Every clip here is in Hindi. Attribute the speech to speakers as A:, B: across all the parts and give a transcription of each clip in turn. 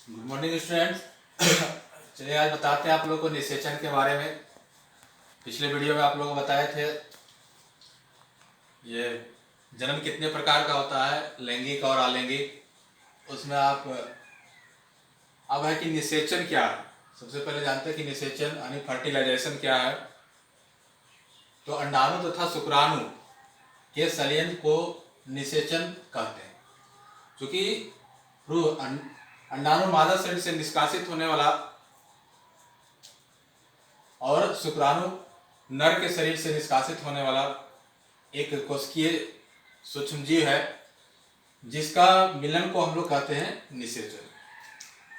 A: Good morning students. चलिए आज बताते हैं आप लोगों को निषेचन के बारे में। पिछले वीडियो में आप लोगों को बताए थे ये जन्म कितने प्रकार का होता है, लैंगिक और अलैंगिक। उसमें आप अब है कि निषेचन क्या है। सबसे पहले जानते हैं कि निषेचन यानी फर्टिलाइजेशन क्या है। तो अंडाणु तथा शुक्राणु के संलयन को निषेचन कहते हैं, क्योंकि अंडाणु मादा शरीर से निष्कासित होने वाला और शुक्राणु नर के शरीर से निष्कासित होने वाला एक कोशिकीय सूक्ष्मजीव है, जिसका मिलन को हम लोग कहते हैं निषेचन।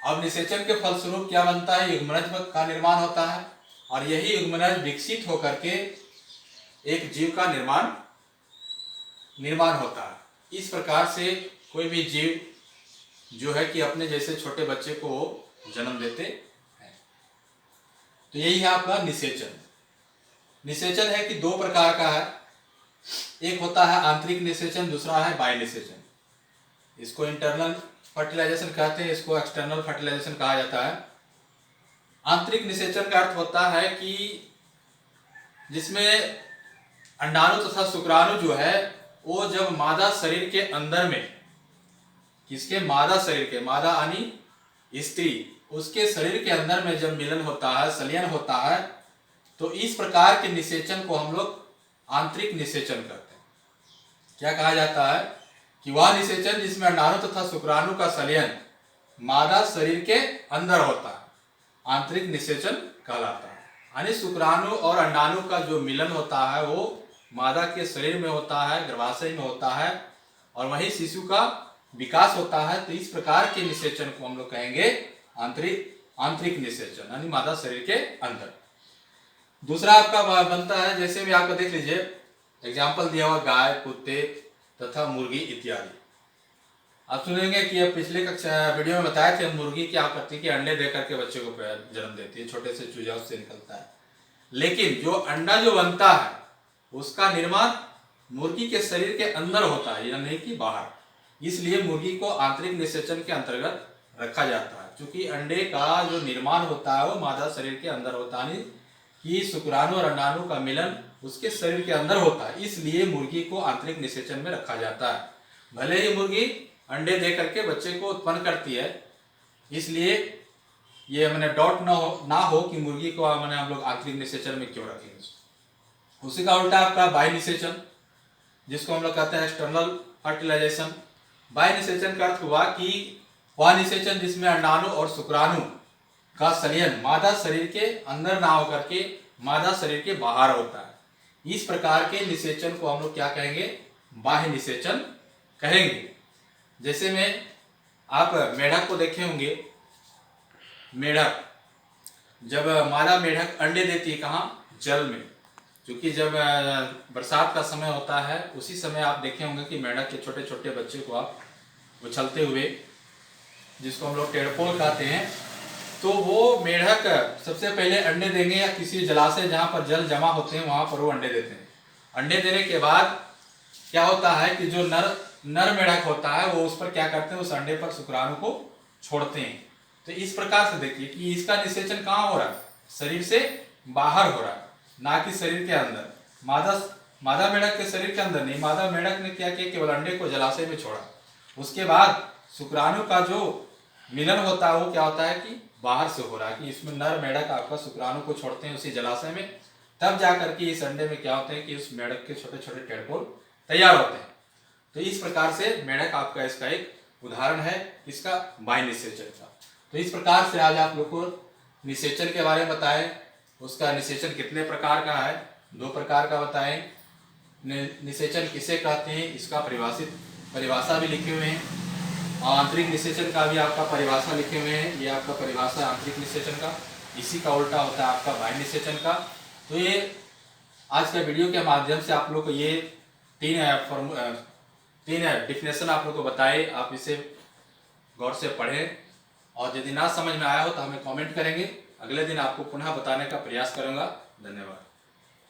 A: अब निषेचन के फलस्वरूप क्या बनता है, युग्मनज का निर्माण होता है और यही युग्मनज विकसित होकर के एक जीव का निर्माण होता है। इस प्रकार से कोई भी जीव जो है कि अपने जैसे छोटे बच्चे को जन्म देते हैं। तो यही है आपका निषेचन। निषेचन है कि दो प्रकार का है, एक होता है आंतरिक निषेचन, दूसरा है बाह्य निषेचन। इसको इंटरनल फर्टिलाइजेशन कहते हैं, इसको एक्सटर्नल फर्टिलाइजेशन कहा जाता है। आंतरिक निषेचन का अर्थ होता है कि जिसमें अंडाणु तथा शुक्राणु जो है वो जब मादा शरीर के अंदर में, किसके, मादा शरीर के, मादा यानी स्त्री, उसके शरीर के अंदर में जब मिलन होता है, संलयन होता है, तो इस प्रकार के निषेचन को हम लोग आंतरिक निषेचन कहते हैं। क्या कहा जाता है कि वह निषेचन जिसमें अंडाणु तथा शुक्राणु का संलयन मादा शरीर के अंदर होता है, आंतरिक निषेचन कहलाता है। यानी शुक्राणु और अंडाणु का जो मिलन होता है वो मादा के शरीर में होता है, गर्भाशय में होता है, और वहीं शिशु का विकास होता है। तो इस प्रकार के निषेचन को हम लोग कहेंगे आंतरिक निषेचन, यानी मादा शरीर के अंदर। दूसरा आपका बनता है, जैसे भी आपको देख लीजिए, एग्जाम्पल दिया हुआ गाय, कुत्ते तथा मुर्गी इत्यादि। आप सुनेंगे कि पिछले कक्षा वीडियो में बताए थे मुर्गी क्या करती है कि अंडे दे करके बच्चे को जन्म देती है, छोटे से चूजा उससे निकलता है। लेकिन जो अंडा जो बनता है उसका निर्माण मुर्गी के शरीर के अंदर होता है, या नहीं कि बाहर। इसलिए मुर्गी को आंतरिक निषेचन के अंतर्गत रखा जाता है, क्योंकि अंडे का जो निर्माण होता है वो मादा शरीर के अंदर होता है, कि शुक्राणु और अंडाणु का मिलन उसके शरीर के अंदर होता है। इसलिए मुर्गी को आंतरिक निषेचन में रखा जाता है। भले ही मुर्गी अंडे दे करके बच्चे को उत्पन्न करती है, इसलिए ये मैंने डाउट ना हो कि मुर्गी को मैंने हम लोग आंतरिक निषेचन में क्यों रखेंगे। उसी का उल्टा आपका बाह्य निषेचन, जिसको हम लोग कहते हैं एक्सटर्नल फर्टिलाइजेशन। बाह्य निषेचन का अर्थ हुआ कि वह निषेचन जिसमें अंडाणु और शुक्राणु का संलयन मादा शरीर के अंदर ना होकर के मादा शरीर के बाहर होता है। इस प्रकार के निषेचन को हम लोग क्या कहेंगे, बाह्य निषेचन कहेंगे। जैसे में आप मेढक को देखे होंगे, मेढक जब मादा मेढक अंडे देती है कहाँ, जल में, क्योंकि जब बरसात का समय होता है उसी समय आप देखे होंगे कि मेढक के छोटे छोटे बच्चे को आप उछलते हुए, जिसको हम लोग टेढ़पोल कहते हैं, तो वो मेढक सबसे पहले अंडे देंगे या किसी जलाशय जहाँ पर जल जमा होते हैं वहाँ पर वो अंडे देते हैं। अंडे देने के बाद क्या होता है कि जो नर मेढक होता है वो उस पर क्या करते हैं, उस अंडे पर शुक्राणु को छोड़ते हैं। तो इस प्रकार से देखिए कि इसका निषेचन कहाँ हो रहा है, शरीर से बाहर हो रहा है, ना कि शरीर के अंदर। मादा मेढक के शरीर के अंदर नहीं, मादा मेढक ने क्या किया, केवल अंडे को जलाशय में छोड़ा। उसके बाद शुक्राणु का जो मिलन होता है वो क्या होता है कि बाहर से हो रहा है, कि इसमें नर मेढक आपका शुक्राणु को छोड़ते हैं उसी जलाशय में, तब जाकर के इस अंडे में क्या होते हैं कि उस मेढक के छोटे छोटे टेढ़पोल तैयार होते हैं। तो इस प्रकार से मेढक आपका इसका एक उदाहरण है, इसका बाह्य निषेचन का। तो इस प्रकार से आज आप लोग को निषेचन के बारे में बताएं। उसका निषेचन कितने प्रकार का है, 2 प्रकार का बताएं। निषेचन किसे कहते हैं, इसका परिभाषा भी लिखे हुए हैं। आंतरिक निषेचन का भी आपका परिभाषा लिखे हुए हैं। ये आपका परिभाषा आंतरिक निषेचन का, इसी का उल्टा होता है आपका बाह्य निषेचन का। तो ये आज के वीडियो के माध्यम से आप लोग को ये तीन डिफिनेशन आप लोग को बताए। आप इसे गौर से पढ़ें, और यदि ना समझ में आया हो तो हमें कमेंट करेंगे। अगले दिन आपको पुनः बताने का प्रयास करूंगा। धन्यवाद।